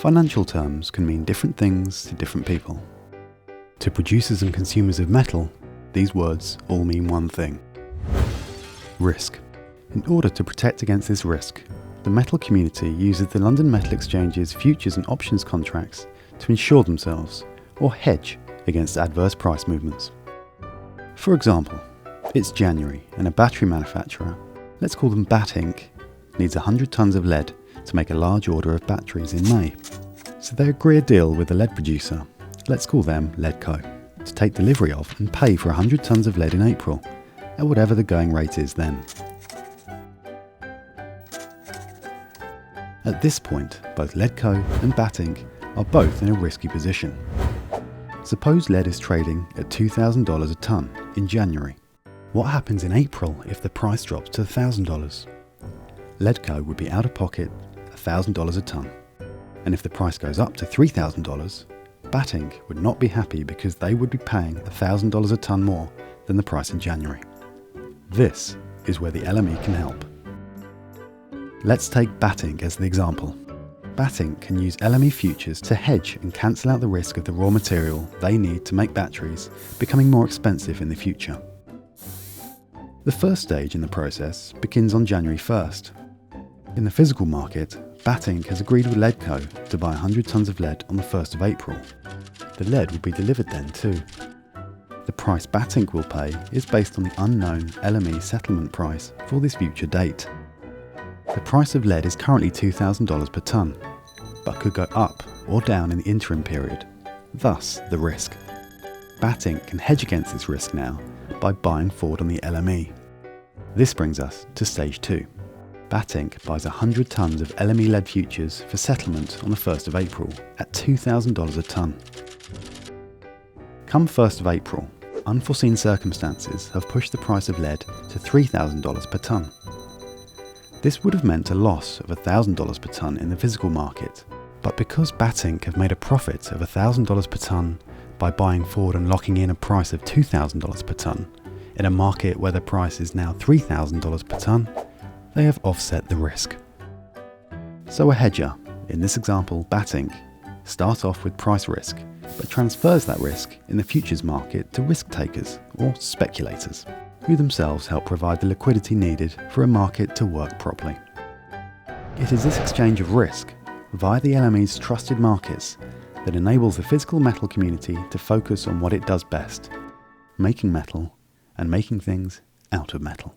Financial terms can mean different things to different people. To producers and consumers of metal, these words all mean one thing: risk. In order to protect against this risk, the metal community uses the London Metal Exchange's futures and options contracts to insure themselves, or hedge, against adverse price movements. For example, it's January and a battery manufacturer, let's call them Bat Inc., needs 100 tons of lead to make a large order of batteries in May. So they agree a deal with the lead producer, let's call them Leadco, to take delivery of and pay for 100 tons of lead in April, at whatever the going rate is then. At this point, both Leadco and Bat Inc. are both in a risky position. Suppose lead is trading at $2,000 a tonne in January. What happens in April if the price drops to $1,000? Leadco would be out of pocket $1,000 a tonne. And if the price goes up to $3,000, Bat Inc. would not be happy because they would be paying $1,000 a tonne more than the price in January. This is where the LME can help. Let's take Bat Inc. as the example. Bat Inc. can use LME futures to hedge and cancel out the risk of the raw material they need to make batteries becoming more expensive in the future. The first stage in the process begins on January 1st. In the physical market, Bat Inc. has agreed with Leadco to buy 100 tons of lead on the 1st of April. The lead will be delivered then too. The price Bat Inc. will pay is based on the unknown LME settlement price for this future date. The price of lead is currently $2,000 per tonne, but could go up or down in the interim period, thus the risk. Bat Inc. can hedge against this risk now by buying forward on the LME. This brings us to stage 2. Bat Inc. buys 100 tonnes of LME lead futures for settlement on the 1st of April at $2,000 a tonne. Come 1st of April, unforeseen circumstances have pushed the price of lead to $3,000 per tonne. This would have meant a loss of $1,000 per tonne in the physical market, but because Bat Inc. have made a profit of $1,000 per tonne by buying forward and locking in a price of $2,000 per tonne, in a market where the price is now $3,000 per tonne, they have offset the risk. So a hedger, in this example Bat Inc., starts off with price risk, but transfers that risk in the futures market to risk takers or speculators, who themselves help provide the liquidity needed for a market to work properly. It is this exchange of risk, via the LME's trusted markets, that enables the physical metal community to focus on what it does best: making metal and making things out of metal.